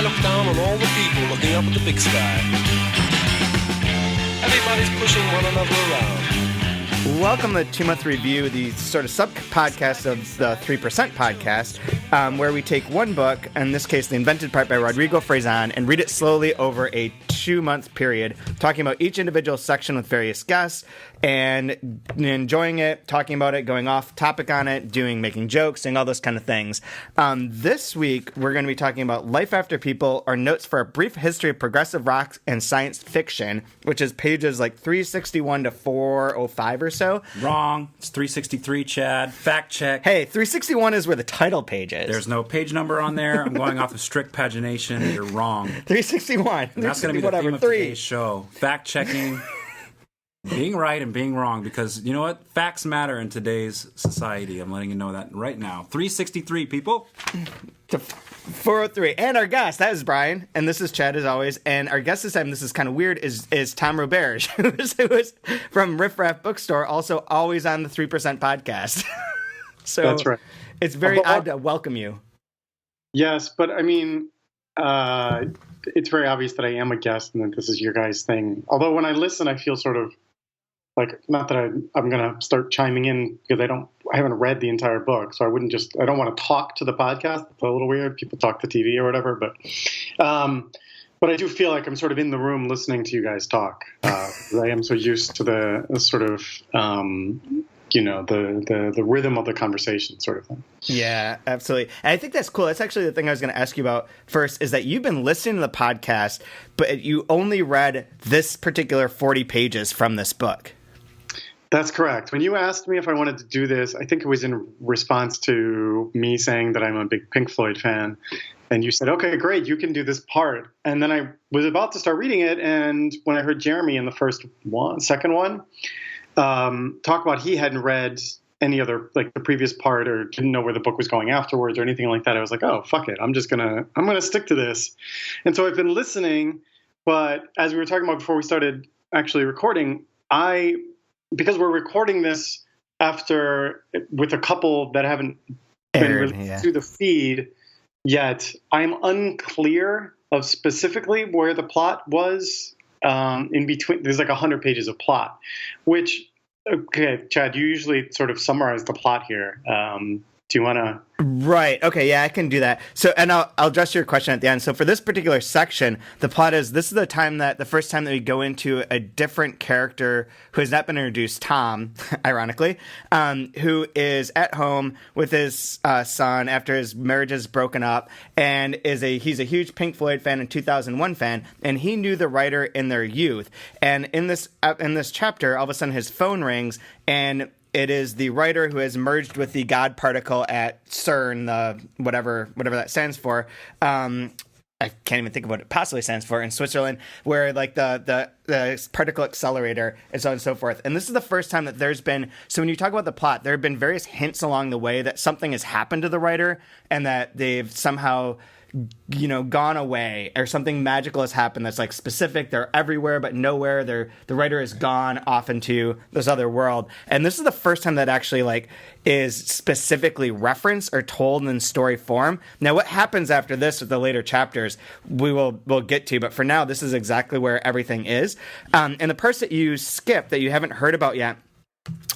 I look down on all the people looking up at the big sky. Everybody's pushing one another around. Welcome to 2 Month Review, the sort of sub-podcast of the 3% podcast, where we take one book, in this case The Invented Part by Rodrigo Frazan, and read it slowly over a 2-month period, talking about each individual section with various guests, and enjoying it, talking about it, going off topic on it, making jokes, and all those kind of things. This week, we're going to be talking about Life After People, or Notes for a Brief History of Progressive Rock and Science Fiction, which is pages like 361 to 405 or so. Wrong. It's 363, Chad. Fact check. Hey, 361 is where the title page is. There's no page number on there. I'm going off of strict pagination. You're wrong. 361. And that's going to be the theme of today's show. Fact checking. Being right and being wrong, because you know what? Facts matter in today's society. I'm letting you know that right now. 363, people. To 403. And our guest, that is Brian, and this is Chad, as always. And our guest this time, this is kind of weird, is Tom Roberge, who is from Riffraff Bookstore, also always on the 3% podcast. So that's right. It's very odd to welcome you. Yes, but I mean, it's very obvious that I am a guest and that this is your guys' thing. Although when I listen, I feel sort of like, not that I'm going to start chiming in because I haven't read the entire book, so I don't want to talk to the podcast. It's a little weird. People talk to TV or whatever, but I do feel like I'm sort of in the room listening to you guys talk. I am so used to the sort of, the rhythm of the conversation sort of thing. Yeah, absolutely. And I think that's cool. That's actually the thing I was going to ask you about first, is that you've been listening to the podcast, but you only read this particular 40 pages from this book. That's correct. When you asked me if I wanted to do this, I think it was in response to me saying that I'm a big Pink Floyd fan. And you said, okay, great, you can do this part. And then I was about to start reading it. And when I heard Jeremy in the second one, talk about he hadn't read any other, like the previous part, or didn't know where the book was going afterwards or anything like that, I was like, oh, fuck it. I'm going to stick to this. And so I've been listening, but as we were talking about before we started actually recording, because we're recording this with a couple that haven't been released through the feed yet, I'm unclear of specifically where the plot was in between. There's like 100 pages of plot, which, okay, Chad, you usually sort of summarize the plot here. Do you want to? Right. Okay. Yeah, I can do that. So, and I'll address your question at the end. So for this particular section, the plot is, this is the first time that we go into a different character who has not been introduced, Tom, ironically, who is at home with his son after his marriage is broken up, and he's a huge Pink Floyd fan and 2001 fan, and he knew the writer in their youth. And in this chapter, all of a sudden his phone rings, and it is the writer who has merged with the God particle at CERN, whatever that stands for. I can't even think of what it possibly stands for in Switzerland, where like the particle accelerator and so on and so forth. And this is the first time that there's been, so when you talk about the plot, there have been various hints along the way that something has happened to the writer and that they've somehow gone away, or something magical has happened that's like specific. They're everywhere but nowhere. The writer is gone off into this other world. And this is the first time that actually like is specifically referenced or told in story form. Now, what happens after this with the later chapters, we'll get to, but for now, this is exactly where everything is. And the parts that you skip that you haven't heard about yet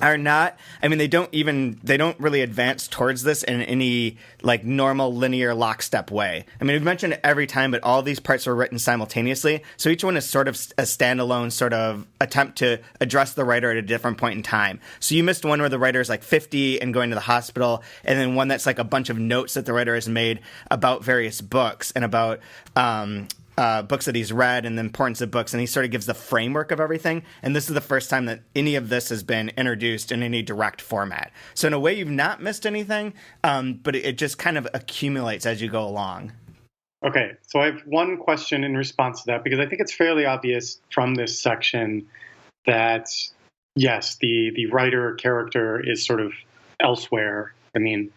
are not, I mean, they don't really advance towards this in any like normal linear lockstep way. I mean, we've mentioned it every time, but all these parts were written simultaneously. So each one is sort of a standalone sort of attempt to address the writer at a different point in time. So you missed one where the writer is like 50 and going to the hospital, and then one that's like a bunch of notes that the writer has made about various books and about, books that he's read and the importance of books, and he sort of gives the framework of everything. And this is the first time that any of this has been introduced in any direct format. So in a way, you've not missed anything, but it just kind of accumulates as you go along. Okay, so I have one question in response to that, because I think it's fairly obvious from this section that, yes, the writer character is sort of elsewhere. I mean,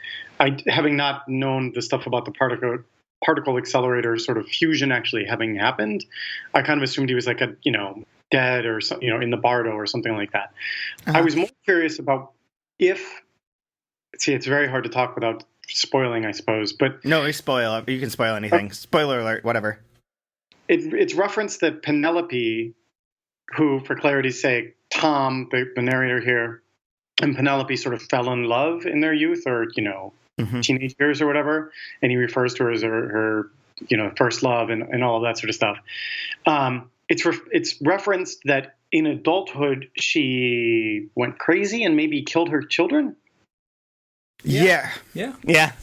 having not known the stuff about the particle accelerator sort of fusion actually having happened, I kind of assumed he was like dead or in the bardo or something like that. Uh-huh. I was more curious about it's very hard to talk without spoiling, I suppose, but No, you can spoil anything. Spoiler alert, whatever. It's referenced that Penelope, who, for clarity's sake, Tom, the narrator here, and Penelope sort of fell in love in their youth, or teenage years or whatever, and he refers to her as her first love and all of that sort of stuff. It's referenced that in adulthood she went crazy and maybe killed her children. Yeah,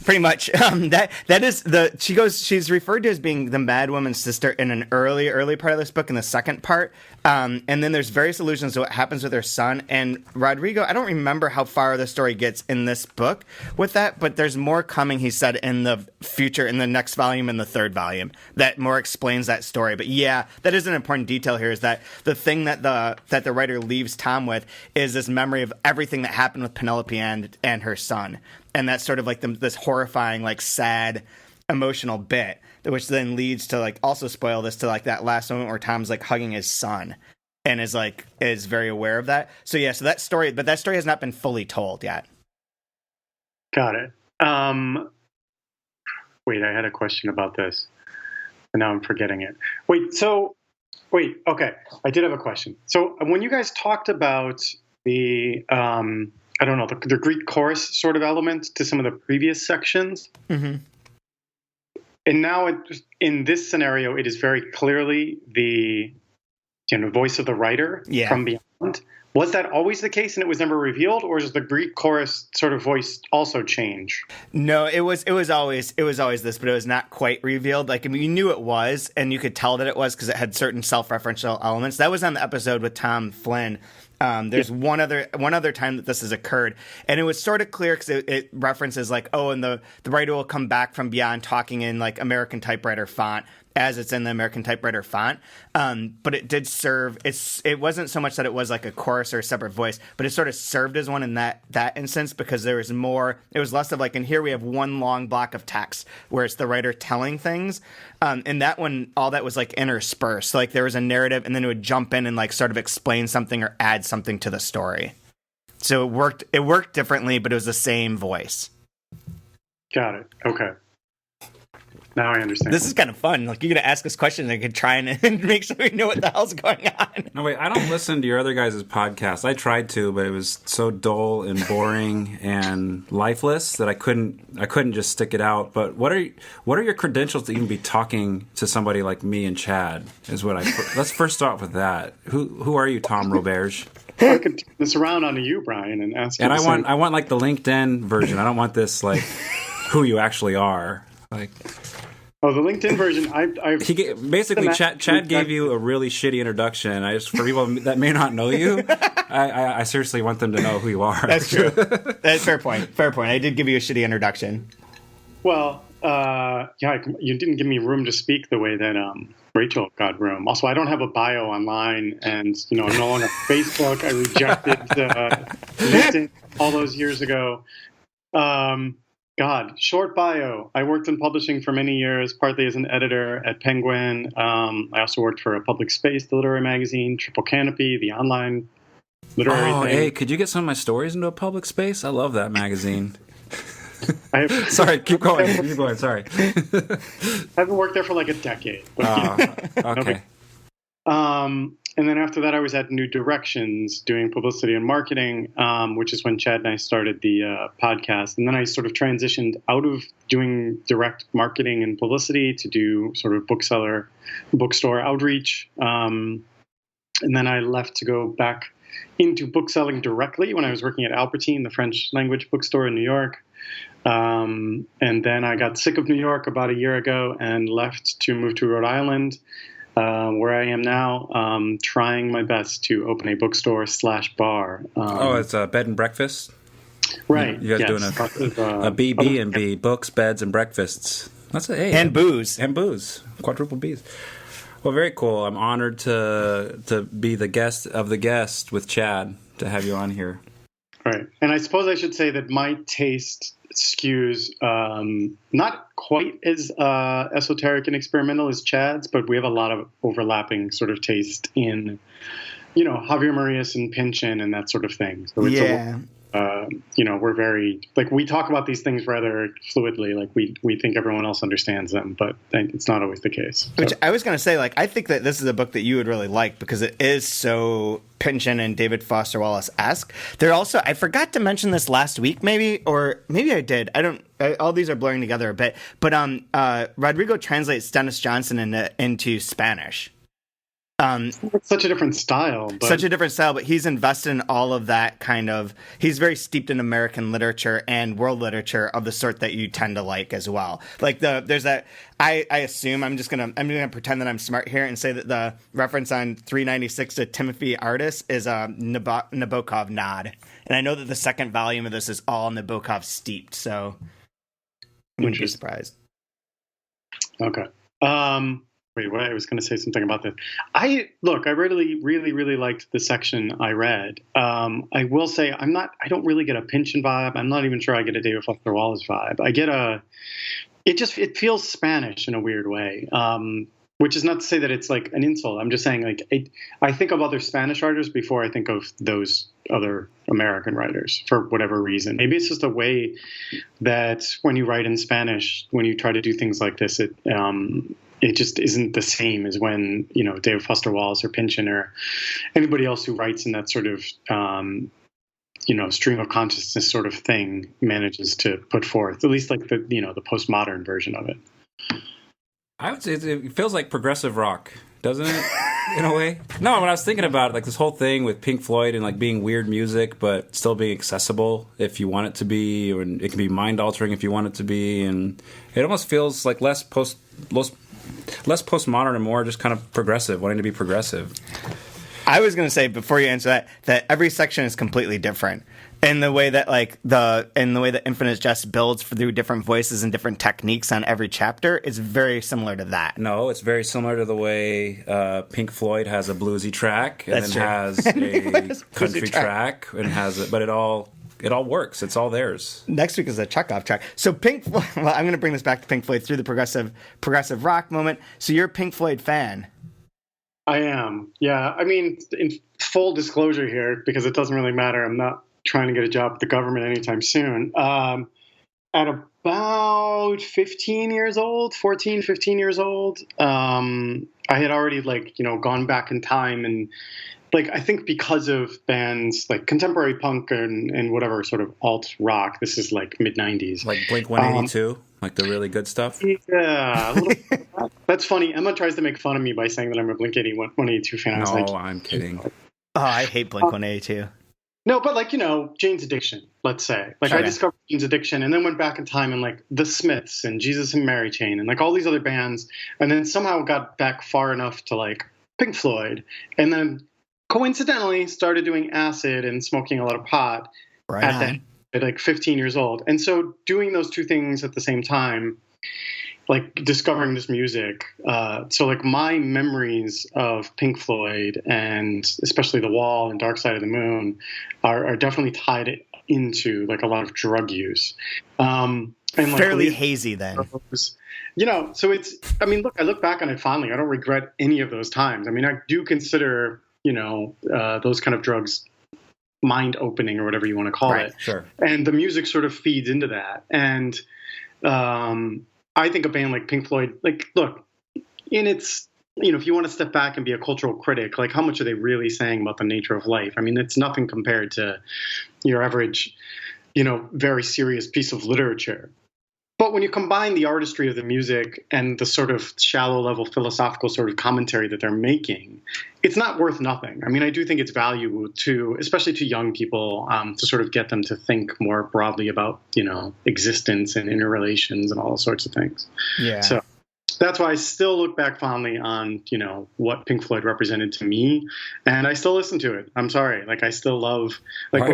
pretty much. That is she's referred to as being the Mad Woman's sister in an early part of this book, in the second part. And then there's various allusions to what happens with her son. And Rodrigo, I don't remember how far the story gets in this book with that, but there's more coming, he said, in the future, in the next volume, in the third volume, that more explains that story. But yeah, that is an important detail here, is that the thing that the writer leaves Tom with is this memory of everything that happened with Penelope and her son. And that's sort of like this horrifying, like, sad, emotional bit, which then leads to, like, also spoil this, to, like, that last moment where Tom's, like, hugging his son and is very aware of that. So yeah, so that story has not been fully told yet. Got it. Wait, I had a question about this, and now I'm forgetting it. Okay, I did have a question. So when you guys talked about the the Greek chorus sort of element to some of the previous sections. Mm-hmm. And now in this scenario, it is very clearly the voice of the writer from beyond. Was that always the case and it was never revealed, or does the Greek chorus sort of voice also change? No, it was always this, but it was not quite revealed. Like, I mean, you knew it was, and you could tell that it was because it had certain self-referential elements. That was on the episode with Tom Flynn. There's one other time that this has occurred, and it was sort of clear because it references like, and the writer will come back from beyond talking in like American typewriter font, as it's in the American typewriter font. But it did serve. It wasn't so much that it was like a chorus or a separate voice, but it sort of served as one in that instance, because there was more. It was less of like, and here we have one long block of text where it's the writer telling things. And that one, all that was like interspersed. So, like, there was a narrative, and then it would jump in and like sort of explain something or add something to the story. So it worked differently, but it was the same voice. Got it. Okay. Now I understand. This is kind of fun. Like, you're going to ask us questions and I could try and make sure we know what the hell's going on. No, wait, I don't listen to your other guys' podcasts. I tried to, but it was so dull and boring and lifeless that I couldn't just stick it out. But what are your credentials to even be talking to somebody like me and Chad? Let's first start with that. Who are you, Tom Roberge? I could turn this around onto you, Brian, and ask you. And I want like the LinkedIn version. I don't want this like who you actually are. Like, the LinkedIn version. Basically, Chad gave you a really shitty introduction. For people that may not know you, I seriously want them to know who you are. That's true. That's fair point. Fair point. I did give you a shitty introduction. Well, you didn't give me room to speak the way that Rachel got room. Also, I don't have a bio online, and I'm no longer on Facebook. I rejected LinkedIn all those years ago. Short bio. I worked in publishing for many years, partly as an editor at Penguin. I also worked for a public space, the literary magazine, Triple Canopy, the online literary thing. Hey, could you get some of my stories into a public space? I love that magazine. Sorry, keep going. Sorry. I haven't worked there for like a decade. Okay. And then after that, I was at New Directions doing publicity and marketing, which is when Chad and I started the podcast. And then I sort of transitioned out of doing direct marketing and publicity to do sort of bookstore outreach. And then I left to go back into bookselling directly when I was working at Albertine, the French language bookstore in New York. And then I got sick of New York about a year ago and left to move to Rhode Island. Where I am now, trying my best to open a bookstore / bar. It's a bed and breakfast? Right. You guys doing a B&B, books, beds, and breakfasts. That's it. Hey, and booze. And booze. Quadruple Bs. Well, very cool. I'm honored to be the guest of the guest with Chad, to have you on here. Right. And I suppose I should say that my taste skews not quite as esoteric and experimental as Chad's, but we have a lot of overlapping sort of taste in, Javier Marias and Pynchon and that sort of thing. So it's we're very, like, we talk about these things rather fluidly. Like, we think everyone else understands them, but it's not always the case. Which I was going to say, like, I think that this is a book that you would really like because it is so Pynchon and David Foster Wallace-esque. There also, I forgot to mention this last week, maybe I did. All these are blurring together a bit. But Rodrigo translates Dennis Johnson into Spanish. It's such a different style. But he's invested in all of that kind of. He's very steeped in American literature and world literature of the sort that you tend to like as well. Like there's that. I assume I'm gonna pretend that I'm smart here and say that the reference on 396 to Timothy Artis is a Nabokov nod, and I know that the second volume of this is all Nabokov steeped, so I wouldn't be surprised. Okay. Wait, what? I was going to say something about this. I really, really, really liked the section I read. I will say I don't really get a Pynchon vibe. I'm not even sure I get a David Foster Wallace vibe. I get it feels Spanish in a weird way. Which is not to say that it's like an insult. I'm just saying, like, I think of other Spanish writers before I think of those other American writers for whatever reason. Maybe it's just a way that when you write in Spanish, when you try to do things like this, it just isn't the same as when, David Foster Wallace or Pynchon or anybody else who writes in that sort of, stream of consciousness sort of thing manages to put forth, at least like the postmodern version of it. I would say it feels like progressive rock, doesn't it? In a way. No, when I was thinking about it, like this whole thing with Pink Floyd and like being weird music, but still being accessible if you want it to be, or it can be mind altering if you want it to be, and it almost feels like less postmodern and more just kind of progressive, wanting to be progressive. I was going to say before you answer that every section is completely different. In the way that Infinite Jest builds through different voices and different techniques on every chapter is very similar to that. No, it's very similar to the way Pink Floyd has a bluesy track and has a country track and but it all works. It's all theirs. Next week is a Chekhov track. So I'm going to bring this back to Pink Floyd through the progressive rock moment. So you're a Pink Floyd fan. I am. Yeah. I mean, in full disclosure here, because it doesn't really matter. I'm not trying to get a job with the government anytime soon. At about 15 years old, I had already gone back in time and I think because of bands like contemporary punk and whatever sort of alt rock, this is like mid 90s. Like Blink-182, like the really good stuff. Yeah. That's funny. Emma tries to make fun of me by saying that I'm a Blink-182 fan. I'm kidding. Oh, I hate Blink-182. No, but Jane's Addiction, let's say. I discovered Jane's Addiction and then went back in time and The Smiths and Jesus and Mary Chain and all these other bands, and then somehow got back far enough to Pink Floyd, and then coincidentally started doing acid and smoking a lot of pot at 15 years old. And so doing those two things at the same time, discovering this music. So my memories of Pink Floyd and especially The Wall and Dark Side of the Moon are definitely tied into a lot of drug use. And fairly hazy then. So I look back on it fondly. I don't regret any of those times. I mean, I do consider, those kind of drugs mind opening or whatever you want to call it. Sure. And the music sort of feeds into that. And, I think a band like Pink Floyd, look, in its, if you want to step back and be a cultural critic, how much are they really saying about the nature of life? I mean, it's nothing compared to your average, very serious piece of literature. But when you combine the artistry of the music and the sort of shallow level philosophical sort of commentary that they're making, it's not worth nothing. I mean, I do think it's valuable to, especially to young people, to sort of get them to think more broadly about, existence and interrelations and all those sorts of things. Yeah. So that's why I still look back fondly on, what Pink Floyd represented to me, and I still listen to it. I'm sorry, I still love. Why are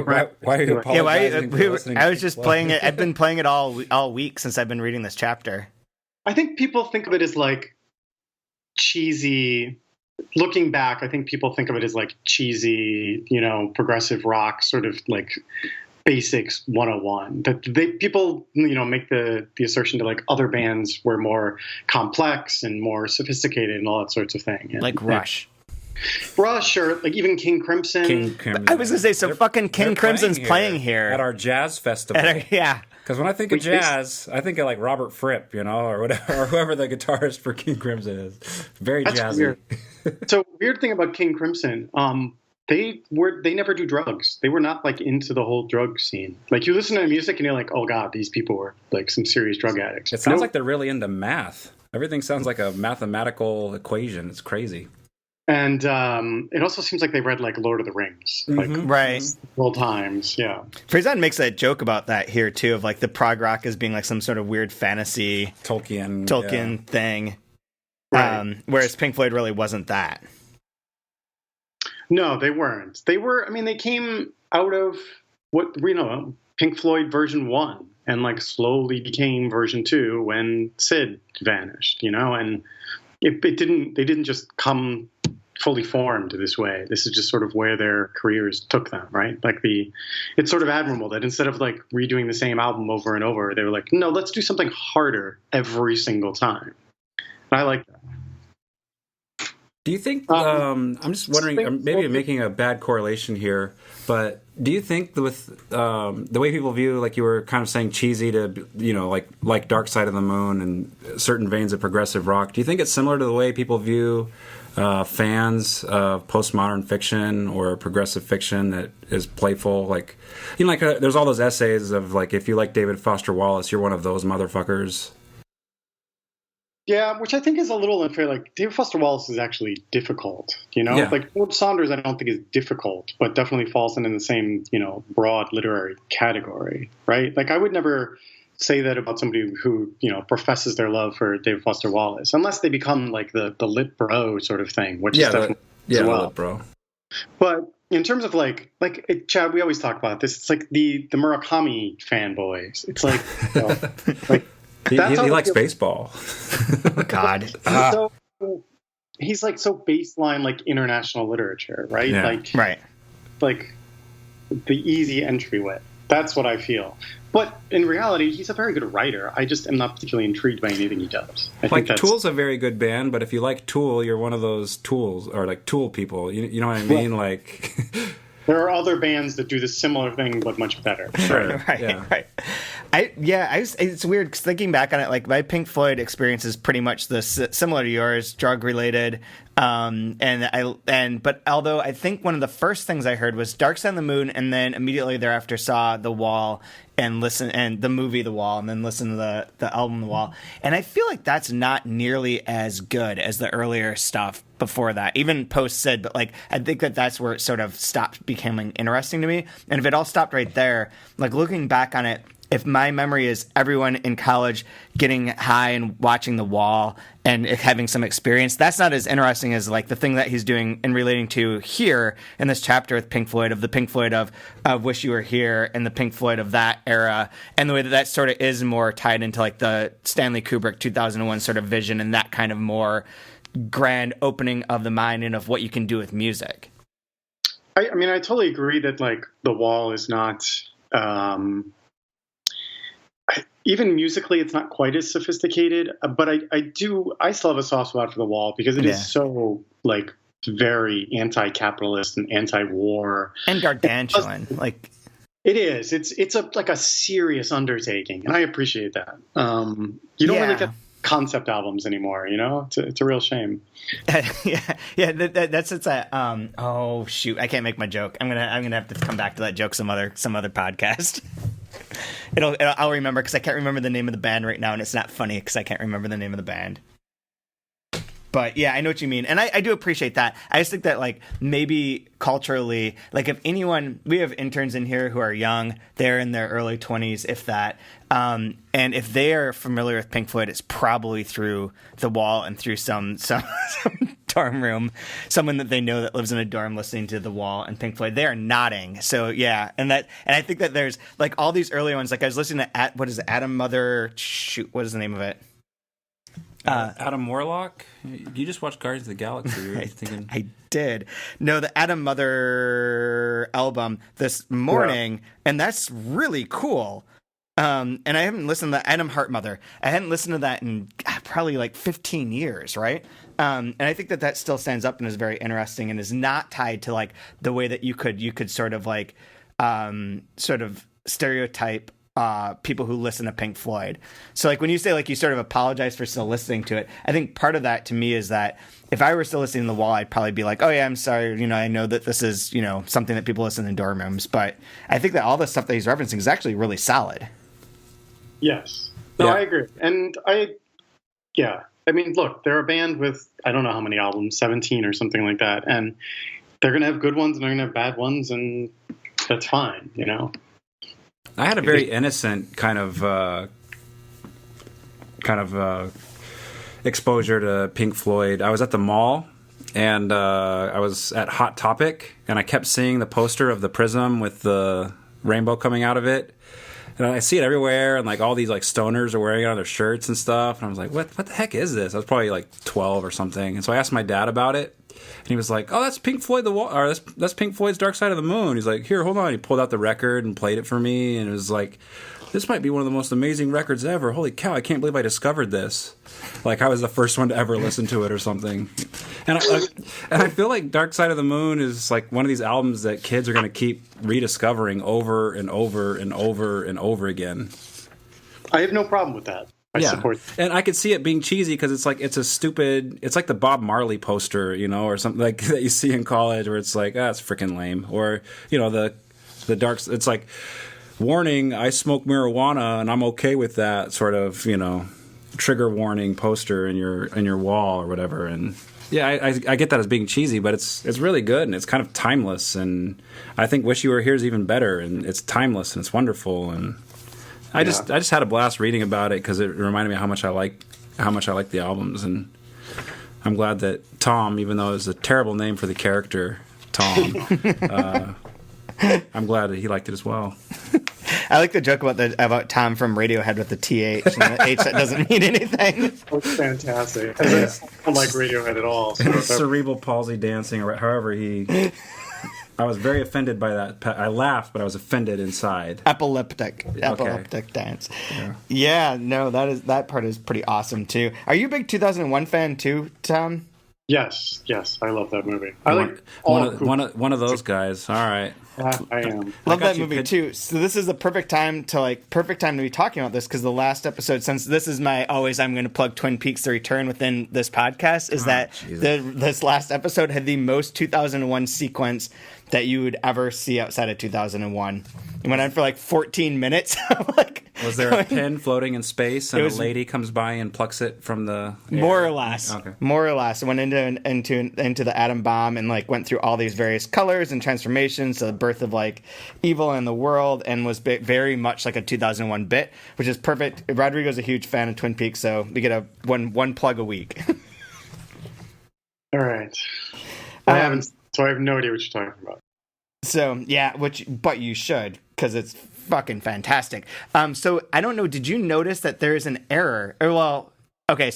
you apologizing? I was just playing it. I've been playing it all week since I've been reading this chapter. I think people think of it as cheesy. Looking back, I think people think of it as cheesy, progressive rock, sort of Basics 101. That people make the assertion that other bands were more complex and more sophisticated and all that sorts of thing. And, Rush. Rush or like even King Crimson. King Crimson. I was gonna say, so They're- fucking King they're Crimson's playing here at our jazz festival. yeah. Because when I think of jazz, I think of like Robert Fripp, or whatever, or whoever the guitarist for King Crimson is. Very That's jazzy. weird. So weird thing about King Crimson, they never do drugs. They were not like into the whole drug scene. Like you listen to the music and you're like, oh god, these people were like some serious drug addicts. It sounds like they're really into math. Everything sounds like a mathematical equation. It's crazy. And it also seems like they read like Lord of the Rings, like Right. several times. Yeah. Faison makes a joke about that here too, of like the prog rock as being like some sort of weird fantasy Tolkien thing. Right. Whereas Pink Floyd really wasn't that. No, they weren't. They were. I mean, they came out of what Pink Floyd version 1, and like slowly became version 2 when Sid vanished. And it didn't. They didn't just come fully formed this way. This is just sort of where their careers took them, right? Like it's sort of admirable that instead of like redoing the same album over and over, they were like, no, let's do something harder every single time. And I like that. Do you think, I'm just wondering, maybe I'm making a bad correlation here, but do you think with the way people view, like you were kind of saying, cheesy to, like Dark Side of the Moon and certain veins of progressive rock, do you think it's similar to the way people view fans of postmodern fiction or progressive fiction that is playful? Like, there's all those essays of like, if you like David Foster Wallace, you're one of those motherfuckers. Yeah, which I think is a little unfair. Like David Foster Wallace is actually difficult, Yeah. Like George Saunders, I don't think is difficult, but definitely falls in the same, broad literary category, right? Like I would never say that about somebody who, professes their love for David Foster Wallace, unless they become like the lit bro sort of thing, which is definitely as well. Lit bro. But in terms of Chad, we always talk about this. It's like the Murakami fanboys. It's like, like. He likes baseball. Oh, God. He's like so baseline, like international literature, right? Yeah. Like the easy entryway. That's what I feel. But in reality, he's a very good writer. I just am not particularly intrigued by anything he does. I think Tool's a very good band, but if you like Tool, you're one of those Tools or like Tool people. You know what I mean? Like. There are other bands that do the similar thing, but much better. Sure. Right. It's weird because thinking back on it, like my Pink Floyd experience is pretty much similar to yours, drug related. But although I think one of the first things I heard was Dark Side of the Moon, and then immediately thereafter saw The Wall and the movie The Wall, and then listened to the album The Wall. And I feel like that's not nearly as good as the earlier stuff before that, even post Sid. But like I think that's where it sort of stopped becoming interesting to me. And if it all stopped right there, like looking back on it, if my memory is everyone in college getting high and watching The Wall and having some experience, that's not as interesting as like the thing that he's doing and relating to here in this chapter with Pink Floyd, of the Pink Floyd of Wish You Were Here and the Pink Floyd of that era, and the way that sort of is more tied into like the Stanley Kubrick 2001 sort of vision and that kind of more grand opening of the mind and of what you can do with music. I mean, I totally agree that like The Wall is not... even musically, it's not quite as sophisticated, but I still have a soft spot for The Wall because it is so like very anti-capitalist and anti-war and gargantuan. Like it is. It's a serious undertaking, and I appreciate that. You don't really get concept albums anymore, It's a real shame. That's oh shoot, I can't make my joke. I'm gonna have to come back to that joke some other podcast. I'll remember because I can't remember the name of the band right now, and it's not funny because I can't remember the name of the band. But yeah, I know what you mean, and I do appreciate that. I just think that like maybe culturally, like if anyone, we have interns in here who are young, they're in their early 20s, if that, and if they are familiar with Pink Floyd, it's probably through The Wall and through some dorm room, someone that they know that lives in a dorm listening to The Wall and Pink Floyd. They are nodding. So yeah, and I think that there's like all these early ones. Like I was listening to Adam Mother. Shoot, what is the name of it? Adam Warlock? You just watched Guardians of the Galaxy. You're thinking... I did. No, the Adam Mother album this morning, and that's really cool. And I haven't listened to Adam Heart Mother. I hadn't listened to that in probably like 15 years, right? And I think that still stands up and is very interesting and is not tied to like the way that you could sort of like sort of stereotype people who listen to Pink Floyd. So like when you say like you sort of apologize for still listening to it, I think part of that to me is that if I were still listening to The Wall, I'd probably be like, oh yeah, I'm sorry, I know that this is, something that people listen in dorm rooms, but I think that all the stuff that he's referencing is actually really solid. Yes. No, Yeah. I agree. And I mean, look, they're a band with, I don't know how many albums, 17 or something like that. And they're going to have good ones and they're going to have bad ones. And that's fine, I had a very innocent kind of exposure to Pink Floyd. I was at the mall, and I was at Hot Topic, and I kept seeing the poster of the prism with the rainbow coming out of it. And I see it everywhere, and like all these like stoners are wearing it on their shirts and stuff. And I was like, what the heck is this? I was probably like 12 or something. And so I asked my dad about it. And he was like, "Oh, that's Pink Floyd, or that's Pink Floyd's Dark Side of the Moon." He's like, "Here, hold on." He pulled out the record and played it for me, and it was like, "This might be one of the most amazing records ever. Holy cow! I can't believe I discovered this. Like I was the first one to ever listen to it or something." And I feel like Dark Side of the Moon is like one of these albums that kids are going to keep rediscovering over and over and over and over again. I have no problem with that. I support that. And I could see it being cheesy because it's like it's like the Bob Marley poster, or something like that you see in college where it's like, it's freaking lame. Or, the dark, it's like, warning, I smoke marijuana and I'm okay with that sort of, trigger warning poster in your wall or whatever. And yeah, I get that as being cheesy, but it's really good and it's kind of timeless. And I think Wish You Were Here is even better, and it's timeless and it's wonderful. And I just had a blast reading about it because it reminded me how much I like the albums, and I'm glad that Tom, even though it was a terrible name for the character, Tom, I'm glad that he liked it as well. I like the joke about Tom from Radiohead with the TH and the H that doesn't mean anything. That's fantastic. I don't like Radiohead at all. So Cerebral palsy dancing, or however he. I was very offended by that. I laughed, but I was offended inside. Epileptic dance. Yeah, no, that part is pretty awesome too. Are you a big 2001 fan too, Tom? Yes, I love that movie. I like one of those guys. All right. I am. Love that movie too. So this is the perfect time to be talking about this, because the last episode, since this is I'm going to plug Twin Peaks: The Return within this podcast, is this last episode had the most 2001 sequence that you would ever see outside of 2001. It went on for like 14 minutes. Was there a pin floating in space and a lady comes by and plucks it from the air? More or less. Okay. More or less. It went into the atom bomb and went through all these various colors and transformations, so the birth of evil in the world, and was very much like a 2001 bit, which is perfect. Rodrigo's a huge fan of Twin Peaks, so we get one plug a week. All right. I haven't. So I have no idea what you're talking about. So, yeah, but you should, because it's fucking fantastic. So, I don't know, did you notice that there's an error? So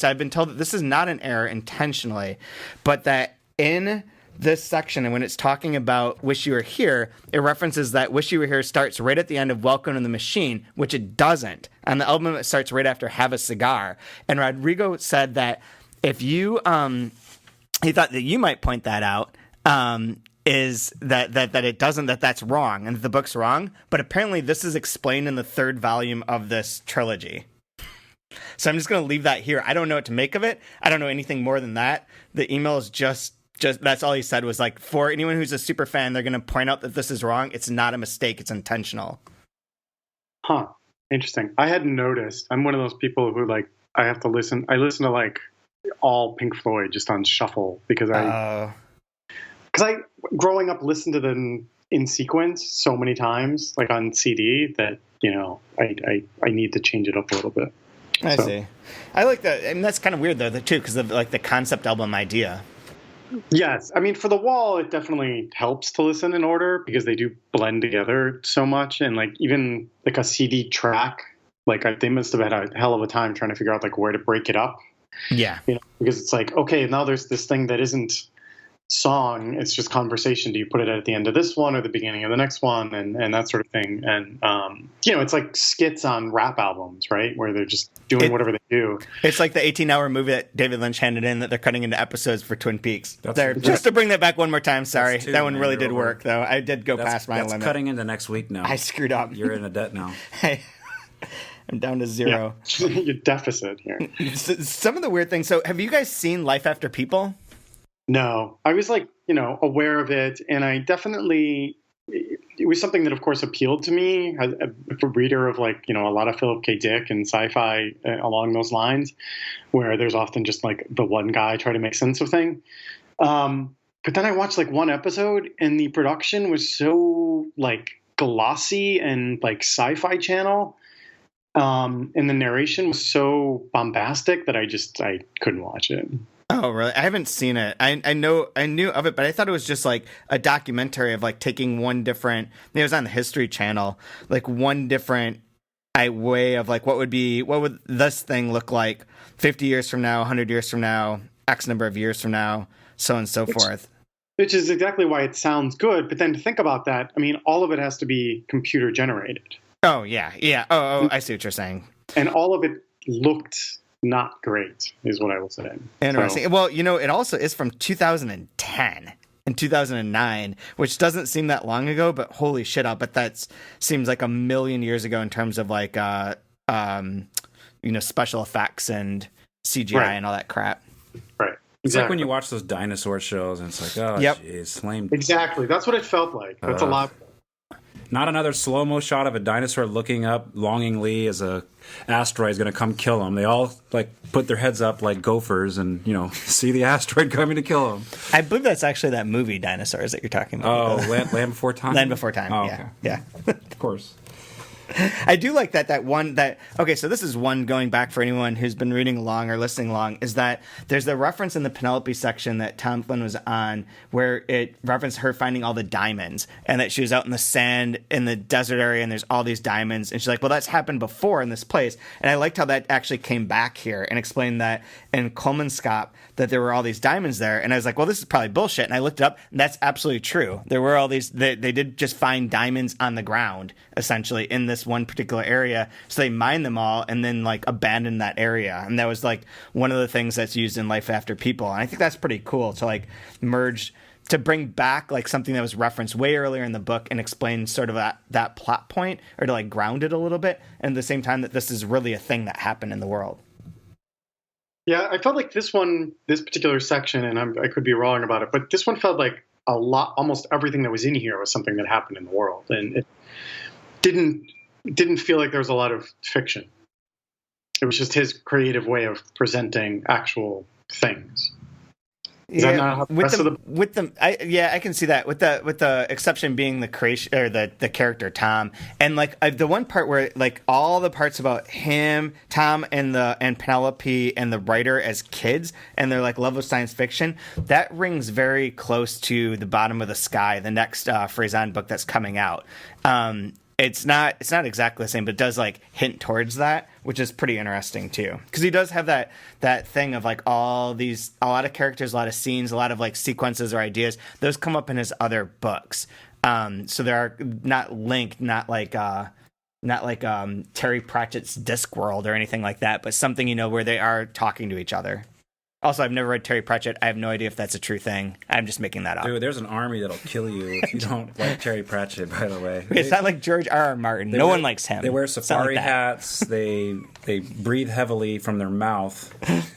I've been told that this is not an error intentionally, but that in this section, and when it's talking about Wish You Were Here, it references that Wish You Were Here starts right at the end of Welcome to the Machine, which it doesn't. On the album, it starts right after Have a Cigar. And Rodrigo said that if you, he thought that you might point that out, is that it doesn't, that's wrong, and the book's wrong, but apparently this is explained in the third volume of this trilogy. So I'm just going to leave that here. I don't know what to make of it. I don't know anything more than that. The email is just that's all he said, was for anyone who's a super fan, they're going to point out that this is wrong. It's not a mistake. It's intentional. Huh. Interesting. I hadn't noticed. I'm one of those people who I have to listen. I listen to all Pink Floyd just on shuffle because I growing up listened to them in sequence so many times, on CD, that I need to change it up a little bit. I see. I like that, and that's kind of weird though too, because of the concept album idea. Yes, I mean, for The Wall, it definitely helps to listen in order because they do blend together so much, and even a CD track, they must have had a hell of a time trying to figure out where to break it up. Yeah, because it's okay, now there's this thing that isn't song. It's just conversation. Do you put it at the end of this one or the beginning of the next one, and that sort of thing. And it's like skits on rap albums, right, where they're just doing whatever they do. It's like the 18-hour movie that David Lynch handed in that they're cutting into episodes for Twin Peaks. That's just to bring that back one more time. Sorry, two, that one man, really you're did over. work though. I did go past my That's limit. cutting into next week now. I screwed up. You're in a debt now. I'm down to zero. Yeah. Your deficit here. Some of the weird things. So, have you guys seen Life After People? No, I was like, aware of it, and I definitely, it was something that of course appealed to me as a reader of like, a lot of Philip K. Dick and sci-fi along those lines, where there's often just like the one guy trying to make sense of things. But then I watched like one episode and the production was so like glossy and like Sci-Fi Channel. And the narration was so bombastic that I couldn't watch it. Oh, really? I haven't seen it. I knew of it, but I thought it was just like a documentary of like taking one different. It was on the History Channel, like one different way of like what would this thing look like 50 years from now, 100 years from now, X number of years from now, so on and so forth. Which is exactly why it sounds good. But then to think about that, I mean, all of it has to be computer generated. Oh, yeah. Oh, I see what you're saying. And all of it looked not great, is what I will say. Interesting. So, well, it also is from 2010 and 2009, which doesn't seem that long ago, but holy shit, I'll bet that seems like a million years ago in terms of like, special effects and CGI and all that crap. Right. It's like when you watch those dinosaur shows and it's like, oh, jeez, lame. Exactly. That's what it felt like. That's a lot. Not another slow-mo shot of a dinosaur looking up longingly as a asteroid is going to come kill them. They all like put their heads up like gophers and, see the asteroid coming to kill them. I believe that's actually that movie Dinosaurs that you're talking about. Oh, Land Before Time? Land Before Time, oh, yeah. Okay. Yeah. Of course. I do like okay, so this is one going back for anyone who's been reading along or listening along, is that there's the reference in the Penelope section that Tom Flynn was on where it referenced her finding all the diamonds and that she was out in the sand in the desert area and there's all these diamonds. And she's like, well, that's happened before in this place. And I liked how that actually came back here and explained that in Kolmanskop that there were all these diamonds there. And I was like, well, this is probably bullshit. And I looked it up and that's absolutely true. There were all these, they did just find diamonds on the ground, essentially, in this one particular area. So they mined them all and then like abandoned that area. And that was like one of the things that's used in Life After People. And I think that's pretty cool to like to bring back like something that was referenced way earlier in the book and explain sort of that plot point, or to like ground it a little bit. And at the same time that this is really a thing that happened in the world. Yeah, I felt like this particular section, and I could be wrong about it, but this one felt like almost everything that was in here was something that happened in the world. And it didn't feel like there was a lot of fiction. It was just his creative way of presenting actual things. Is that not how the rest of the... I can see that with the exception being the creation or the character Tom, and like the one part where like all the parts about him, Tom, and Penelope and the writer as kids and their like love of science fiction, that rings very close to The Bottom of the Sky, the next Faison book that's coming out. It's not exactly the same, but it does like hint towards that, which is pretty interesting too. Because he does have that thing of like a lot of characters, a lot of scenes, a lot of like sequences or ideas. Those come up in his other books. So they are not linked, not like Terry Pratchett's Discworld or anything like that, but something, where they are talking to each other. Also, I've never read Terry Pratchett. I have no idea if that's a true thing. I'm just making that up. Dude, there's an army that'll kill you if you don't like Terry Pratchett, by the way. It's not like George R.R. Martin. No one likes him. They wear safari hats. They breathe heavily from their mouth.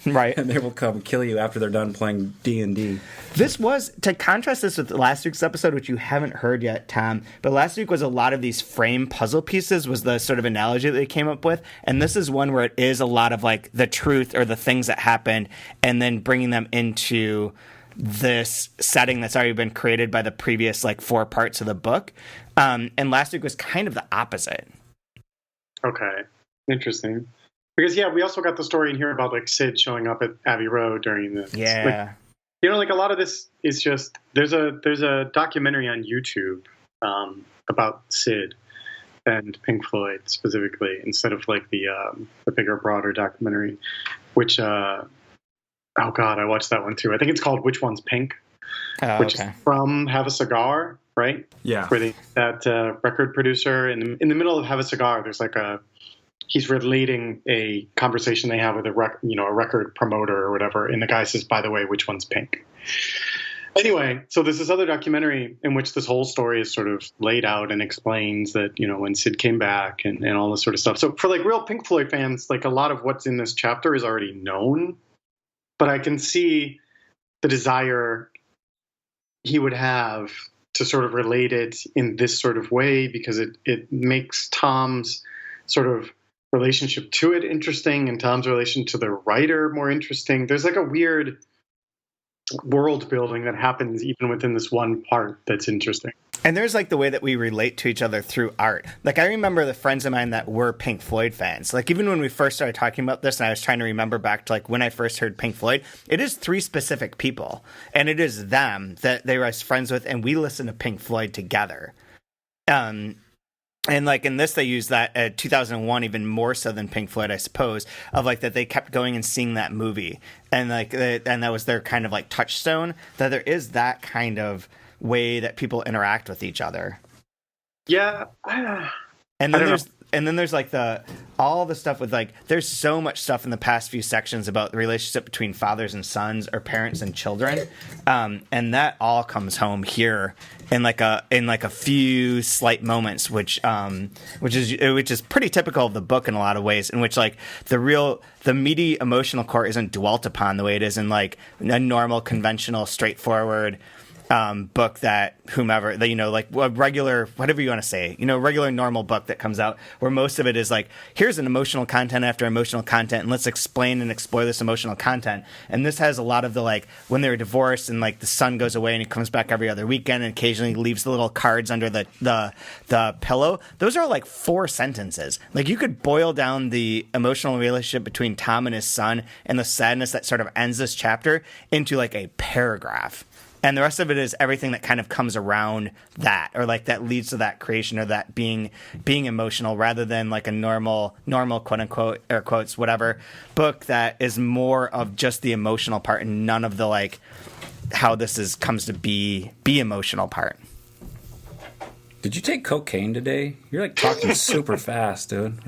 Right. And they will come kill you after they're done playing D&D. This was, to contrast this with last week's episode, which you haven't heard yet, Tom, but last week was a lot of these frame puzzle pieces was the sort of analogy that they came up with. And this is one where it is a lot of like the truth or the things that happened and then bringing them into this setting that's already been created by the previous like 4 parts of the book. And last week was kind of the opposite. Okay. Interesting. Because, we also got the story in here about like Sid showing up at Abbey Road during the... Yeah. Like a lot of this is just... There's a documentary on YouTube about Sid and Pink Floyd specifically, instead of like the bigger, broader documentary, which... oh God, I watched that one too. I think it's called Which One's Pink? which okay. is from Have a Cigar, right? Yeah. Where that record producer in the middle of Have a Cigar, there's like he's relating a conversation they have with a record promoter or whatever, and the guy says, "By the way, which one's pink?" Anyway, so there's this other documentary in which this whole story is sort of laid out and explains that, when Sid came back and all this sort of stuff. So for like real Pink Floyd fans, like a lot of what's in this chapter is already known, but I can see the desire he would have to sort of relate it in this sort of way, because it makes Tom's sort of relationship to it interesting and Tom's relation to the writer more interesting. There's like a weird world building that happens even within this one part that's interesting. And there's like the way that we relate to each other through art. Like I remember the friends of mine that were Pink Floyd fans. Like even when we first started talking about this and I was trying to remember back to like when I first heard Pink Floyd, it is 3 specific people. And it is them that they were friends with, and we listened to Pink Floyd together. And like in this, they use that 2001 even more so than Pink Floyd, I suppose, of like that they kept going and seeing that movie, and like and that was their kind of like touchstone. That there is that kind of way that people interact with each other. Yeah, and then there's like all the stuff with like there's so much stuff in the past few sections about the relationship between fathers and sons or parents and children, and that all comes home here in like a few slight moments, which is pretty typical of the book in a lot of ways, in which like the meaty emotional core isn't dwelt upon the way it is in like a normal, conventional, straightforward book that whomever that like a regular, whatever you want to say, regular normal book that comes out, where most of it is like, here's an emotional content after emotional content, and let's explain and explore this emotional content. And this has a lot of the like when they're divorced and like the son goes away and he comes back every other weekend and occasionally leaves the little cards under the pillow. Those are like 4 sentences. Like you could boil down the emotional relationship between Tom and his son and the sadness that sort of ends this chapter into like a paragraph. And the rest of it is everything that kind of comes around that, or like that leads to that creation, or that being emotional, rather than like a normal quote unquote, air quotes, whatever, book that is more of just the emotional part and none of the like how this comes to be emotional part. Did you take cocaine today? You're like talking super fast, dude.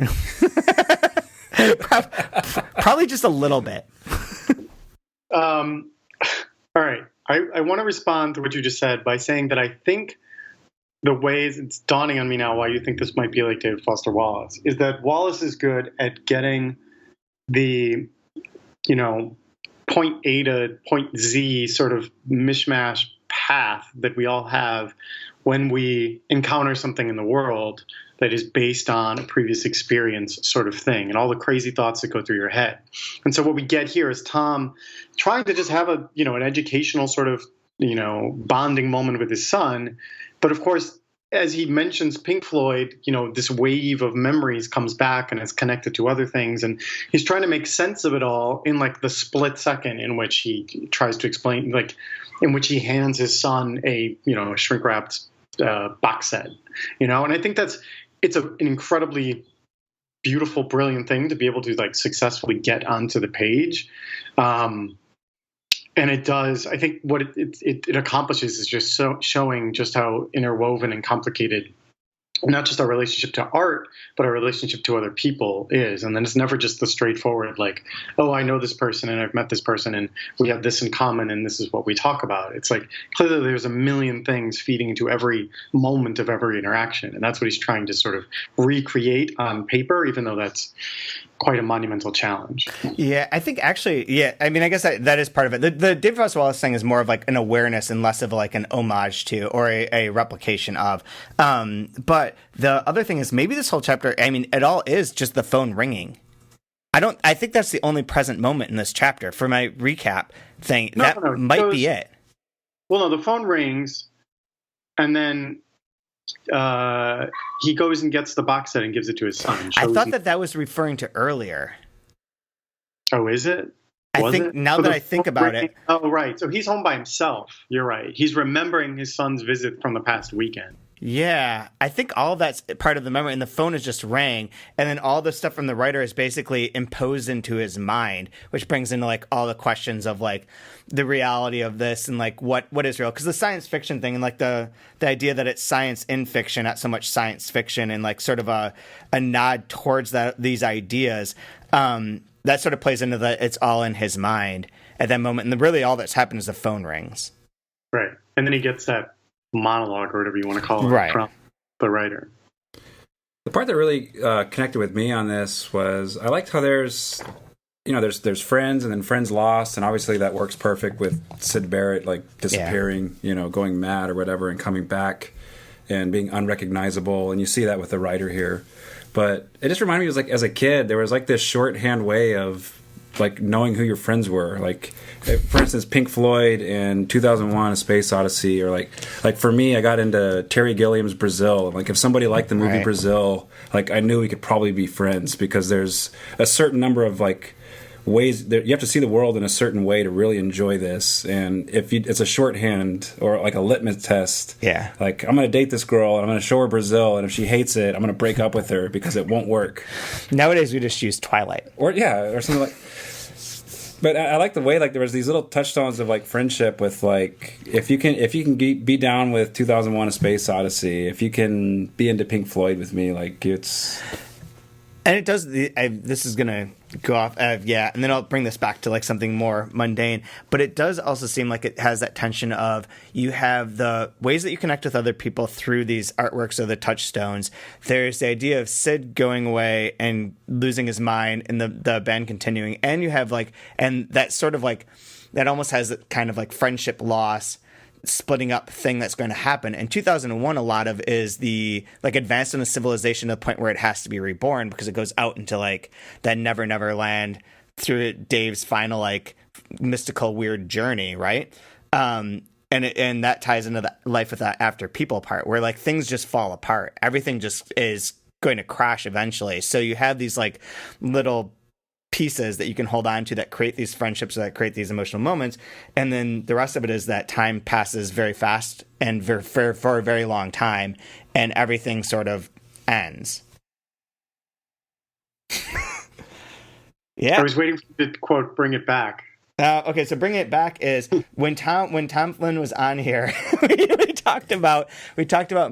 Probably just a little bit. All right. I want to respond to what you just said by saying that I think the ways it's dawning on me now why you think this might be like David Foster Wallace is that Wallace is good at getting the, point A to point Z sort of mishmash path that we all have when we encounter something in the world that is based on a previous experience sort of thing, and all the crazy thoughts that go through your head. And so what we get here is Tom trying to just have an educational sort of, bonding moment with his son. But of course, as he mentions Pink Floyd, this wave of memories comes back and is connected to other things. And he's trying to make sense of it all in like the split second in which he tries to explain, like in which he hands his son a shrink wrapped box set, and I think it's an incredibly beautiful, brilliant thing to be able to like successfully get onto the page. And it does, I think what it accomplishes is just showing just how interwoven and complicated not just our relationship to art, but our relationship to other people is. And then it's never just the straightforward, like, oh, I know this person and I've met this person and we have this in common and this is what we talk about. It's like, clearly there's a million things feeding into every moment of every interaction. And that's what he's trying to sort of recreate on paper, even though that's quite a monumental challenge. Yeah, I think actually, yeah, I mean, I guess that is part of it. The David Foster Wallace thing is more of like an awareness and less of like an homage to or a replication of. But the other thing is maybe this whole chapter, I mean, it all is just the phone ringing. I think that's the only present moment in this chapter for my recap thing. Might be it. Well, no, the phone rings and then he goes and gets the box set and gives it to his son. I thought that was referring to earlier. Oh, is it? I think now that I think about it. Oh, right. So he's home by himself. You're right. He's remembering his son's visit from the past weekend. Yeah, I think all of that's part of the memory, and the phone is just rang, and then all the stuff from the writer is basically imposed into his mind, which brings into like all the questions of like the reality of this and like what is real, because the science fiction thing and like the idea that it's science in fiction, not so much science fiction, and like sort of a nod towards these ideas, that sort of plays into that it's all in his mind at that moment, and really all that's happened is the phone rings. Right, and then he gets that monologue or whatever you want to call it Right. from the writer. The part that really connected with me on this was I liked how there's friends and then friends lost, and obviously that works perfect with Syd Barrett like disappearing, going mad or whatever, and coming back and being unrecognizable, and you see that with the writer here. But it just reminded me, it was like as a kid there was like this shorthand way of like knowing who your friends were, like for instance Pink Floyd in 2001 A Space Odyssey, or like for me I got into Terry Gilliam's Brazil. Like if somebody liked the movie Right. Brazil, like I knew we could probably be friends, because there's a certain number of like ways that you have to see the world in a certain way to really enjoy this, and it's a shorthand or like a litmus test. Yeah, like I'm gonna date this girl and I'm gonna show her Brazil, and if she hates it I'm gonna break up with her because it won't work. nowadays we just use Twilight Or something like. But I like the way like there was these little touchstones of like friendship with like if you can be down with 2001 A Space Odyssey, if you can be into Pink Floyd with me, like it's. And it does. This is gonna go off. And then I'll bring this back to like something more mundane. But it does also seem like it has that tension of you have the ways that you connect with other people through these artworks or the touchstones. There's the idea of Syd going away and losing his mind, and the band continuing, and you have like, and that sort of like that almost has that kind of like friendship loss, splitting up thing that's going to happen. In 2001, a lot of is the like advanced in the civilization to the point where it has to be reborn, because it goes out into like that never land through Dave's final like mystical weird journey, right? And that ties into the life without after people part, where like things just fall apart, everything just is going to crash eventually. So you have these like little pieces that you can hold on to that create these friendships, that create these emotional moments, and then the rest of it is that time passes very fast and for a very long time, and everything sort of ends. Yeah, I was waiting for you to quote "Bring It Back." Okay, so bring it back is when Tom Flynn was on here, we talked about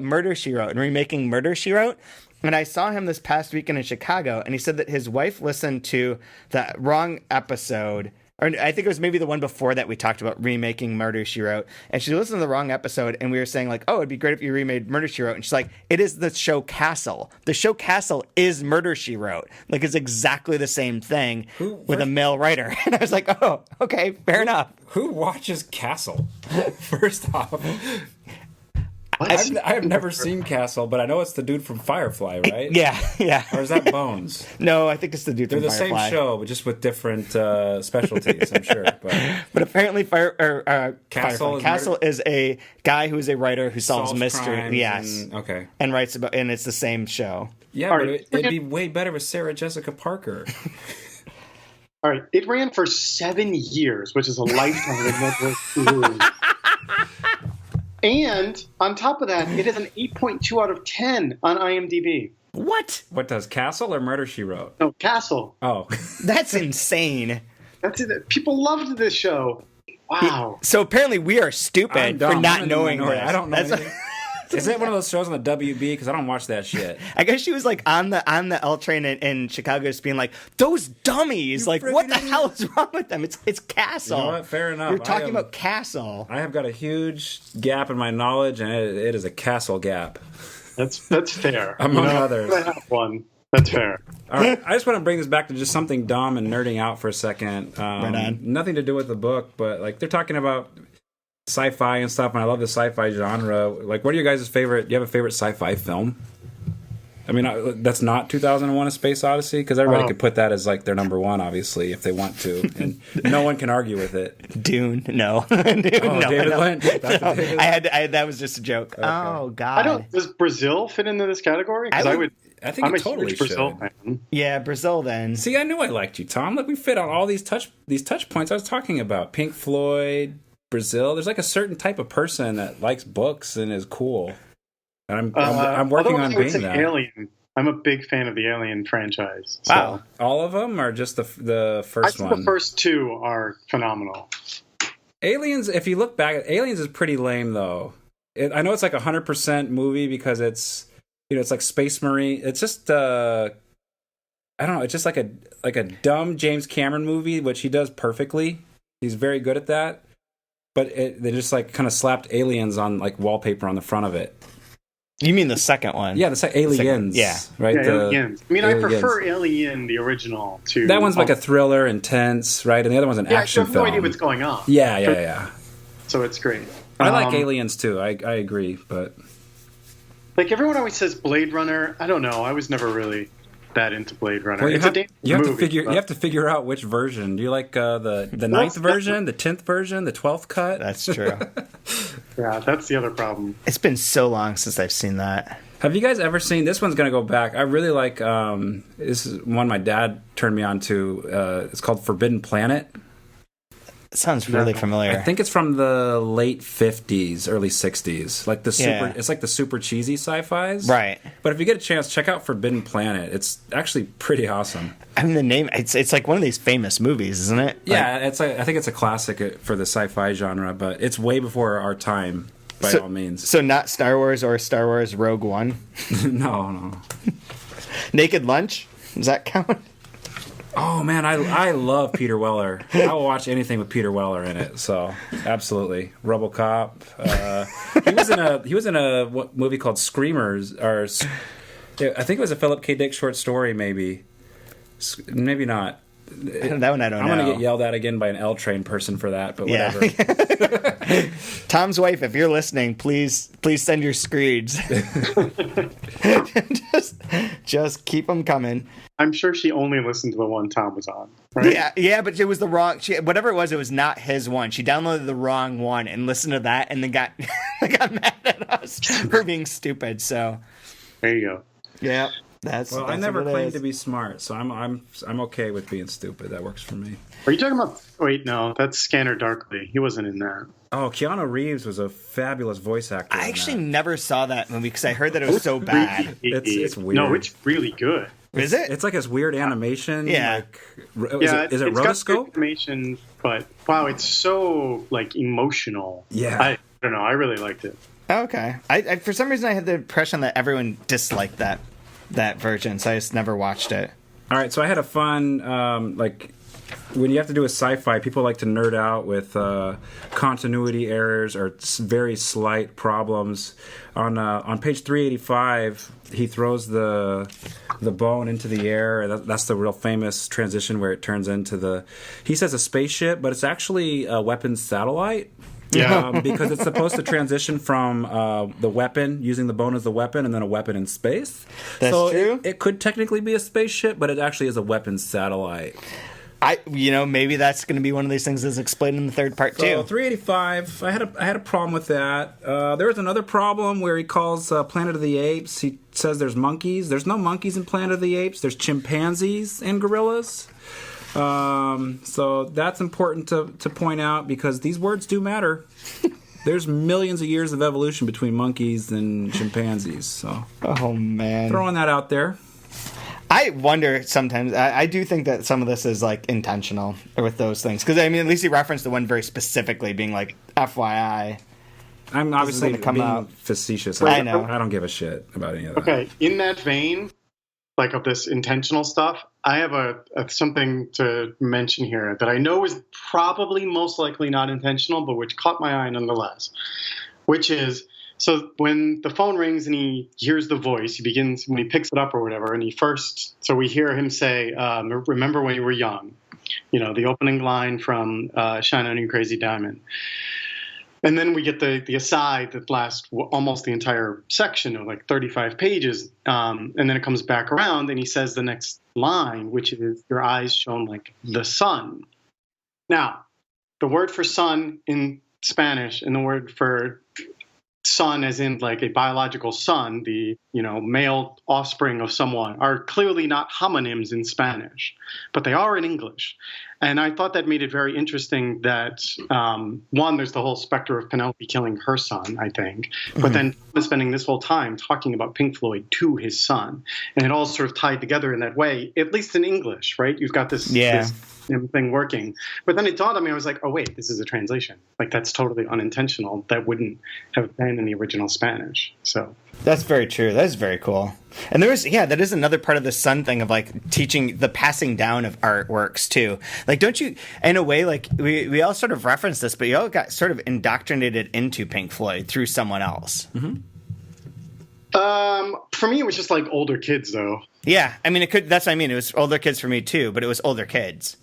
Murder, She Wrote and remaking Murder, She Wrote. And I saw him this past weekend in Chicago, and he said that his wife listened to the wrong episode, or I think it was maybe the one before that we talked about remaking Murder, She Wrote, and she listened to the wrong episode, and we were saying like, oh, it'd be great if you remade Murder, She Wrote, and she's like, it is the show Castle. The show Castle is Murder, She Wrote. Like, it's exactly the same thing with a male writer. And I was like, oh, okay, fair enough. Who watches Castle? First off. I have never seen Castle, but I know it's the dude from Firefly, right? Yeah. Or is that Bones? No, I think it's the dude They're from the Firefly. same show, but just with different specialties, I'm sure. But apparently, Castle is a guy who is a writer who solves mystery. crimes Yes, and writes about, and it's the same show. Yeah, but it'd be way better with Sarah Jessica Parker. All right, it ran for 7 years, which is a lifetime of Network TV. And on top of that, it is an 8.2 out of 10 on IMDb. What? What does Castle or Murder, She Wrote? No, Castle. Oh. That's insane. That's it. People loved this show. Wow. So apparently we are stupid for not knowing this. I don't know anything. Is it one of those shows on the WB? Because I don't watch that shit. I guess she was like on the L train in Chicago, just being like, "Those dummies! Like, what the hell is wrong with them? It's Castle." You know what? Fair enough. We're talking about Castle. I have got a huge gap in my knowledge, and it is a Castle gap. That's fair. Among others. I have one. That's fair. All right, I just want to bring this back to just something dumb and nerding out for a second. Right on. Nothing to do with the book, but like they're talking about sci-fi and stuff, and I love the sci-fi genre. Like, what are your guys' favorite? Do you have a favorite sci-fi film? I mean, that's not 2001: A Space Odyssey, because everybody could put that as like their number one, obviously, if they want to, and no one can argue with it. Dune, no. David Lynch. That was just a joke. Okay. Oh God. Does Brazil fit into this category? Because I think I'm it totally a huge Brazil should. fan. Yeah, Brazil then. See, I knew I liked you, Tom. Like, we fit on all these touch points I was talking about. Pink Floyd, Brazil. There's like a certain type of person that likes books and is cool. And I'm working although on I would being say that. Alien. I'm a big fan of the Alien franchise. Wow. So. All of them, or just the I first think one? the first two are phenomenal. Aliens, if you look back, Aliens is pretty lame though. I know it's like 100% movie because it's it's like Space Marine. It's just I don't know. It's just like a dumb James Cameron movie, which he does perfectly. He's very good at that. But they just like kind of slapped aliens on like wallpaper on the front of it. You mean the second one? Yeah, the Aliens. Yeah. Right. Yeah, Aliens. I mean, Aliens. I prefer Alien, the original, to That one's like a thriller, intense, right? And the other one's an action I have film. no idea what's going on. Yeah. So it's great. I like Aliens too. I agree, but like everyone always says Blade Runner. I don't know. I was never really that into Blade Runner. well, you it's have, a damn you have movie, to figure but- you have to figure out which version. Do you like the 9th version, the 10th version, the 12th cut? That's true. Yeah, that's the other problem. It's been so long since I've seen that. Have you guys ever seen this? One's going to go back. I really like this is one my dad turned me on to. It's called Forbidden Planet. It sounds really familiar. I think it's from the late 50s, early 60s. Like the super Yeah. it's like the super cheesy sci-fis. Right. But if you get a chance, check out Forbidden Planet. It's actually pretty awesome. I mean, the name, it's like one of these famous movies, isn't it? Yeah, I think it's a classic for the sci-fi genre, but it's way before our time by all means. So not Star Wars or Star Wars Rogue One? No. Naked Lunch? Does that count? Oh man, I love Peter Weller. I will watch anything with Peter Weller in it. So absolutely, RoboCop. He was in a movie called Screamers, or I think it was a Philip K. Dick short story. Maybe not. That one I don't know. I'm gonna get yelled at again by an L Train person for that, but Yeah. whatever. Tom's wife, if you're listening, please send your screeds. just keep them coming. I'm sure she only listened to the one Tom was on. Right? Yeah, but it was the wrong. Whatever it was not his one. She downloaded the wrong one and listened to that, and then got mad at us for being stupid. So There you go. yeah, that's. Well, that's I never what it claimed is. to be smart, so I'm okay with being stupid. That works for me. Are you talking about? Wait, no, that's Scanner Darkly. He wasn't in that. Oh, Keanu Reeves was a fabulous voice actor. I in actually that. never saw that movie because I heard that it was so bad. It's weird. No, it's really good. Is it? It's like this weird animation. Yeah. Like, Yeah, is it it's got good rotoscope? animation, but wow, it's so like emotional. Yeah. I don't know. I really liked it. Okay. I for some reason I had the impression that everyone disliked that version, so I just never watched it. All right, so I had a fun like when you have to do a sci-fi, people like to nerd out with continuity errors or very slight problems. On page 385, he throws the bone into the air. That's the real famous transition where it turns into he says a spaceship, but it's actually a weapons satellite. Yeah. Because it's supposed to transition from the weapon, using the bone as the weapon, and then a weapon in space. That's so true. It could technically be a spaceship, but it actually is a weapons satellite. Maybe that's going to be one of these things that's explained in the third part So too. 385, I had a problem with that. There was another problem where he calls Planet of the Apes. He says there's monkeys. There's no monkeys in Planet of the Apes. There's chimpanzees and gorillas. So that's important to point out because these words do matter. There's millions of years of evolution between monkeys and chimpanzees. So Oh man. throwing that out there. I wonder sometimes. I do think that some of this is like intentional with those things because I mean, at least he referenced the one very specifically, being like FYI. I'm obviously gonna come being out. facetious. I know. I don't give a shit about any of that. Okay, in that vein, like of this intentional stuff, I have a something to mention here that I know is probably most likely not intentional, but which caught my eye nonetheless. Which is, so when the phone rings and he hears the voice, he begins, when he picks it up or whatever, and so we hear him say, remember when you were young, the opening line from Shine On You Crazy Diamond. And then we get the aside that lasts almost the entire section of like 35 pages. And then it comes back around and he says the next line, which is, your eyes shone like the sun. Now, the word for sun in Spanish and the word for son, as in like a biological son, the male offspring of someone, are clearly not homonyms in Spanish, but they are in English. And I thought that made it very interesting that one, there's the whole specter of Penelope killing her son, I think, but then spending this whole time talking about Pink Floyd to his son, and it all sort of tied together in that way, at least in English, right? You've got this thing working. But then it dawned on me, I was like, oh wait, this is a translation. Like, that's totally unintentional. That wouldn't have been in the original Spanish. So that's very true. That is very cool. And there is, that is another part of the son thing of like teaching the passing down of artworks too. Like, don't you, in a way, like we all sort of referenced this, but you all got sort of indoctrinated into Pink Floyd through someone else. For me, it was just like older kids though. Yeah. I mean, that's what I mean. It was older kids for me too, but it was older kids.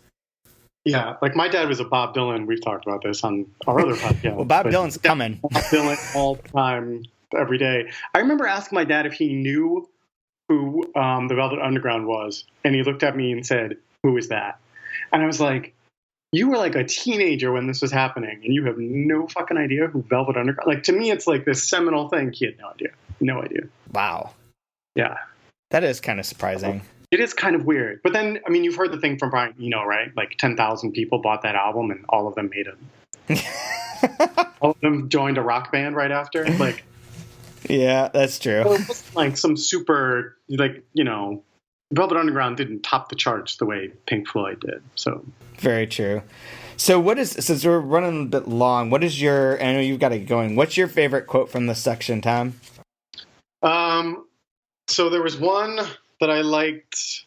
Yeah, like my dad was a Bob Dylan. We've talked about this on our other podcast. Well, Bob Dylan's coming. Bob Dylan all the time, every day. I remember asking my dad if he knew who the Velvet Underground was, and he looked at me and said, "Who is that?" And I was like, "You were like a teenager when this was happening, and you have no fucking idea who Velvet Underground." Like, to me, it's like this seminal thing. He had no idea. Wow. Yeah, that is kind of surprising. It is kind of weird. But then, I mean, you've heard the thing from Brian Eno, right? Like 10,000 people bought that album and all of them made it. All of them joined a rock band right after. Like, yeah, that's true. Well, it wasn't like some super, like, Velvet Underground didn't top the charts the way Pink Floyd did. So very true. So since we're running a bit long, I know you've got it going. What's your favorite quote from this section, Tom? So there was one that I liked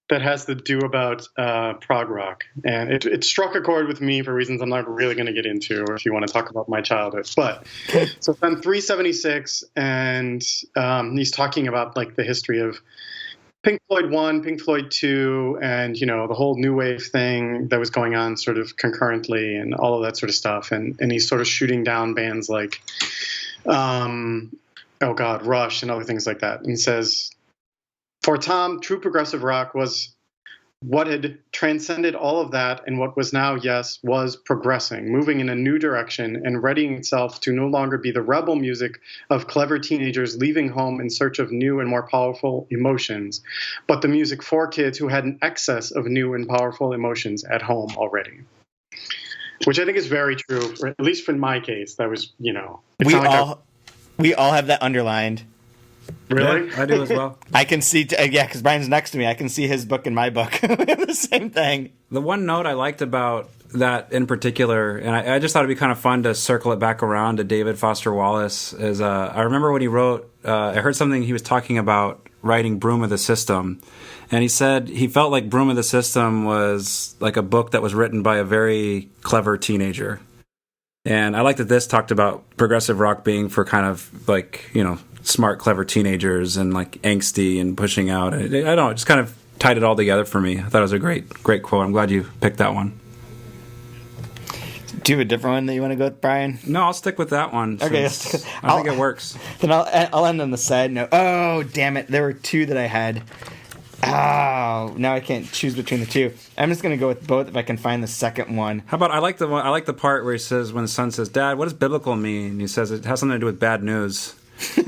that has to do about prog rock. And it struck a chord with me for reasons I'm not really going to get into, or if you want to talk about my childhood. But so it's on 376, and he's talking about like the history of Pink Floyd 1, Pink Floyd 2, and, the whole new wave thing that was going on sort of concurrently and all of that sort of stuff. And he's sort of shooting down bands like, Rush and other things like that. And says, for Tom, true progressive rock was what had transcended all of that, and what was now, was progressing, moving in a new direction and readying itself to no longer be the rebel music of clever teenagers leaving home in search of new and more powerful emotions, but the music for kids who had an excess of new and powerful emotions at home already. Which I think is very true, or at least in my case. That was, we all have that underlined. Really? Yeah, I do as well. I can see, because Brian's next to me. I can see his book and my book. We have the same thing. The one note I liked about that in particular, and I just thought it'd be kind of fun to circle it back around to David Foster Wallace, is I remember when he wrote, I heard something he was talking about writing Broom of the System. And he said he felt like Broom of the System was like a book that was written by a very clever teenager. And I like that this talked about progressive rock being for kind of like, smart, clever teenagers and like angsty and pushing out. I don't know, it just kind of tied it all together for me. I thought it was a great quote. I'm glad you picked that one. Do you have a different one that you want to go with, Brian? No, I'll stick with that one. Okay, I think it works. Then I'll end on the side note. Oh, damn it. There were two that I had. Oh, now I can't choose between the two. I'm just going to go with both if I can find the second one. How about I like the part where he says, when the son says, "Dad, what does biblical mean?" And he says it has something to do with bad news.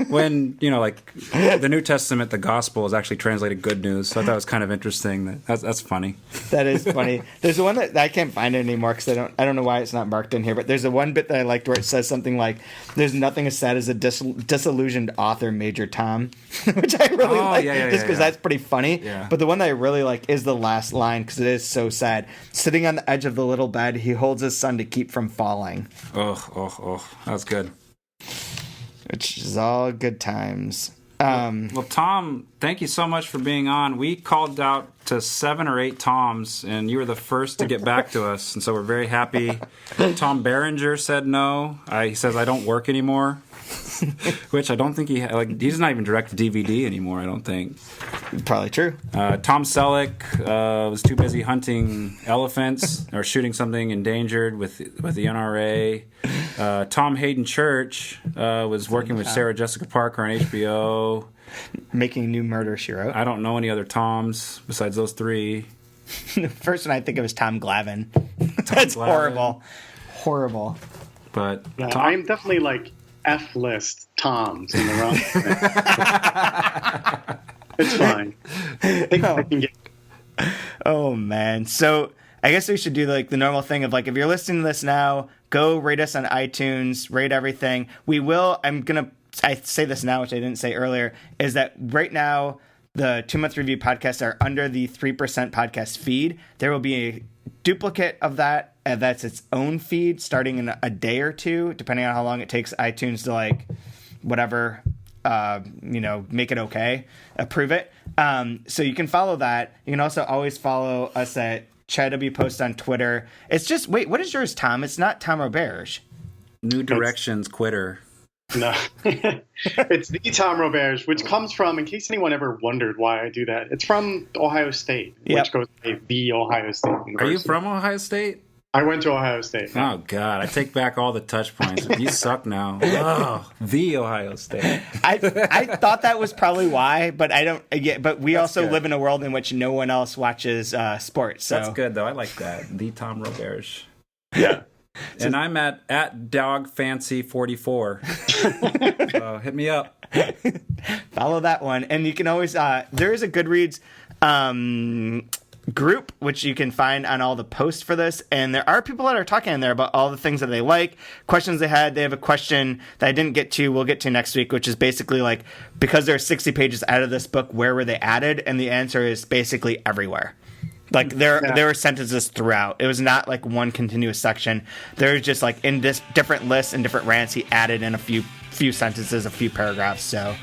When, like the New Testament, the gospel is actually translated good news. So I thought it was kind of interesting. That's funny. That is funny. There's one that I can't find it anymore because I don't know why it's not marked in here. But there's a one bit that I liked where it says something like, "There's nothing as sad as a disillusioned author, Major Tom," which I really like just because that's pretty funny. Yeah. But the one that I really like is the last line because it is so sad. Sitting on the edge of the little bed, he holds his son to keep from falling. Oh, that's good. Which is all good times. Well, Tom, thank you so much for being on. We called out to 7 or 8 Toms, and you were the first to get back to us, and so we're very happy. Tom Berenger said no. He says, "I don't work anymore," which I don't think he's not even direct to DVD anymore, I don't think. Probably true. Tom Selleck was too busy hunting elephants or shooting something endangered with the NRA. Tom Hayden Church was working with Sarah Jessica Parker on HBO. Making new Murder, She Wrote. I don't know any other Toms besides those 3. The first one I think of is Tom Glavine. That's Glavine. Horrible. But I'm definitely like F-list Toms in the wrong. It's fine. I think I can get. Oh man. So I guess we should do like the normal thing of like, if you're listening to this now, go rate us on iTunes, rate everything. I say this now, which I didn't say earlier, is that right now the 2-month review podcasts are under the 3% podcast feed. There will be a duplicate of that. That's its own feed starting in a day or two, depending on how long it takes iTunes to like whatever, make it okay, approve it. So you can follow that. You can also always follow us at Chad W Post on Twitter. It's just, wait, what is yours, Tom? It's not Tom Roberge. New Directions Quitter. No, it's the Tom Roberge, which comes from, in case anyone ever wondered why I do that, it's from Ohio State, which goes to the Ohio State University. Are you from Ohio State? I went to Ohio State. Oh, God. I take back all the touch points. You suck now. Oh, the Ohio State. I thought that was probably why, but I don't. Yeah, but we That's also good. live in a world in which no one else watches sports. So That's good, though. I like that. The Tom Roberge. Yeah. And I'm at dogfancy44. So hit me up. follow that one, and you can always. There is a GoodReads group which you can find on all the posts for this, and there are people that are talking in there about all the things that they like, questions they had. They have a question that I didn't get to, we'll get to next week, which is basically like, because there are 60 pages out of this book, where were they added? And the answer is basically everywhere. Like there were sentences throughout. It was not like one continuous section. There's just like in this different lists and different rants, he added in a few sentences, a few paragraphs. So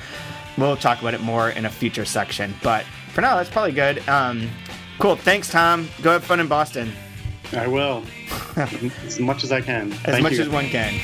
we'll talk about it more in a future section. But for now, that's probably good. Cool. Thanks, Tom. Go have fun in Boston. I will. As much as I can. As Thank much you. as one can.